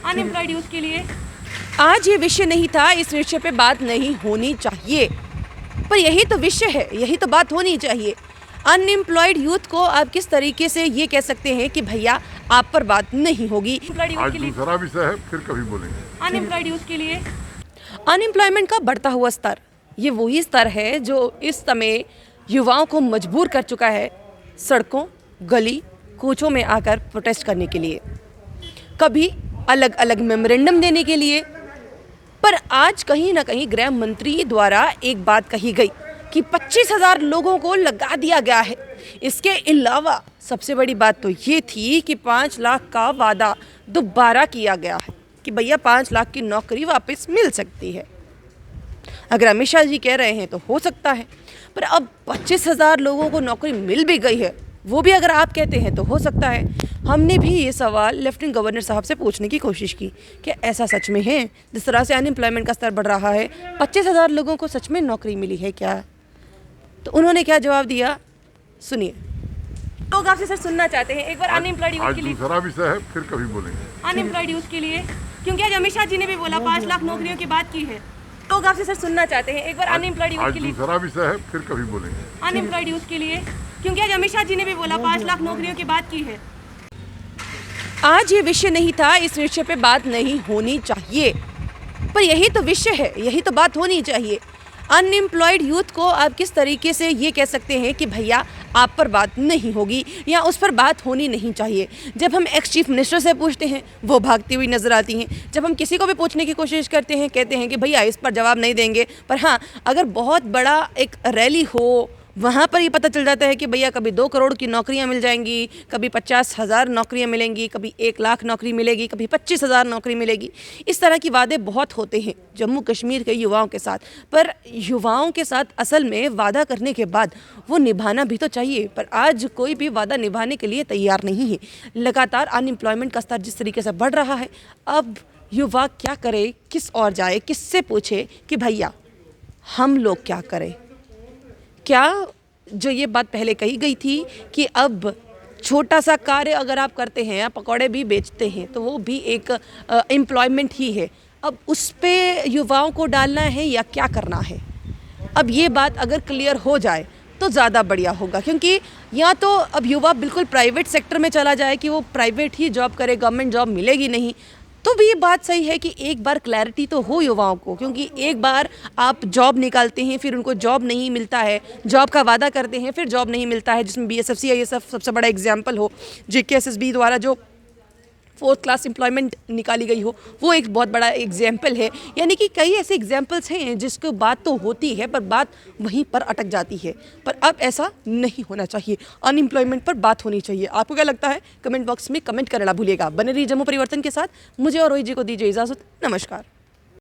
Unemployed youth के लिए आज ये विषय नहीं था, इस विषय पे बात नहीं होनी चाहिए, पर यही तो विषय है, यही तो बात होनी चाहिए। अनएम्प्लॉयड यूथ को आप किस तरीके से ये कह सकते हैं कि भैया आप पर बात नहीं होगी। आज दूसरा विषय है, फिर कभी बोलेंगे। अनएम्प्लॉयड यूथ के लिए अनएम्प्लॉयमेंट का बढ़ता हुआ स्तर, ये वही स्तर है जो इस समय युवाओं को मजबूर कर चुका है सड़कों, गली कूचों में आकर प्रोटेस्ट करने के लिए, कभी अलग अलग मेमोरेंडम देने के लिए। पर आज कहीं ना कहीं गृह मंत्री द्वारा एक बात कही गई कि 25,000 लोगों को लगा दिया गया है। इसके अलावा सबसे बड़ी बात तो ये थी कि 5 लाख का वादा दोबारा किया गया है कि भैया 5 लाख की नौकरी वापस मिल सकती है। अगर अमित शाह जी कह रहे हैं तो हो सकता है, पर अब 25,000 लोगों को नौकरी मिल भी गई है, वो भी अगर आप कहते हैं तो हो सकता है। हमने भी ये सवाल लेफ्टिनेंट गवर्नर साहब से पूछने की कोशिश की कि ऐसा सच में है, जिस तरह से अनएम्प्लॉयमेंट का स्तर बढ़ रहा है, 25,000 लोगों को सच में नौकरी मिली है क्या? तो उन्होंने क्या जवाब दिया, सुनिए। लोग आपसे सर सुनना चाहते हैं एक बार अनएम्प्लॉयड यूथ के लिए। दूसरा विषय है, फिर कभी बोलेंगे। अनएम्प्लॉयड यूथ के लिए, क्योंकि आज अमित शाह जी ने भी बोला 5 लाख नौकरियों की बात की है। लोग आपसे सर सुनना चाहते हैं एक बार अनएम्प्लॉयड यूथ के लिए। दूसरा विषय है, फिर कभी बोलेंगे। अनएम्प्लॉयड यूथ के लिए, क्योंकि आज अमित शाह जी ने भी बोला 5 लाख नौकरियों की बात की है। आज ये विषय नहीं था, इस विषय पे बात नहीं होनी चाहिए, पर यही तो विषय है, यही तो बात होनी चाहिए। अनएम्प्लॉयड यूथ को आप किस तरीके से ये कह सकते हैं कि भैया आप पर बात नहीं होगी या उस पर बात होनी नहीं चाहिए। जब हम एक्स चीफ मिनिस्टर से पूछते हैं वो भागती हुई नजर आती हैं, जब हम किसी को भी पूछने की कोशिश करते हैं कहते हैं कि भैया इस पर जवाब नहीं देंगे। पर हाँ, अगर बहुत बड़ा एक रैली हो वहाँ पर ये पता चल जाता है कि भैया कभी 2 करोड़ की नौकरियाँ मिल जाएंगी, कभी 50,000 नौकरियाँ मिलेंगी, कभी 1 लाख नौकरी मिलेगी, कभी 25,000 नौकरी मिलेगी। इस तरह की वादे बहुत होते हैं जम्मू कश्मीर के युवाओं के साथ, पर युवाओं के साथ असल में वादा करने के बाद वो निभाना भी तो चाहिए। पर आज कोई भी वादा निभाने के लिए तैयार नहीं है। लगातार अनएम्प्लॉयमेंट का स्तर जिस तरीके से बढ़ रहा है, अब युवा क्या करे, किस और जाए, किससे पूछे कि भैया हम लोग क्या करें? क्या जो ये बात पहले कही गई थी कि अब छोटा सा कार्य अगर आप करते हैं या पकौड़े भी बेचते हैं तो वो भी एक एम्प्लॉयमेंट ही है, अब उस पे युवाओं को डालना है या क्या करना है? अब ये बात अगर क्लियर हो जाए तो ज़्यादा बढ़िया होगा, क्योंकि या तो अब युवा बिल्कुल प्राइवेट सेक्टर में चला जाए कि वो प्राइवेट ही जॉब करे, गवर्नमेंट जॉब मिलेगी नहीं, तो भी ये बात सही है कि एक बार क्लैरिटी तो हो युवाओं को। क्योंकि एक बार आप जॉब निकालते हैं, फिर उनको जॉब नहीं मिलता है, जॉब का वादा करते हैं, फिर जॉब नहीं मिलता है, जिसमें BSF CISF सबसे बड़ा एग्जाम्पल हो, JKSSB द्वारा जो 4th क्लास एम्प्लॉयमेंट निकाली गई हो, वो एक बहुत बड़ा एग्जाम्पल है। यानी कि कई ऐसे एग्जाम्पल्स हैं जिसको बात तो होती है पर बात वहीं पर अटक जाती है। पर अब ऐसा नहीं होना चाहिए, अनएम्प्लॉयमेंट पर बात होनी चाहिए। आपको क्या लगता है? कमेंट बॉक्स में कमेंट करना भूलिएगा। बने रहिए जम्मू परिवर्तन के साथ। मुझे और रोहित जी को दीजिए इजाज़त। नमस्कार।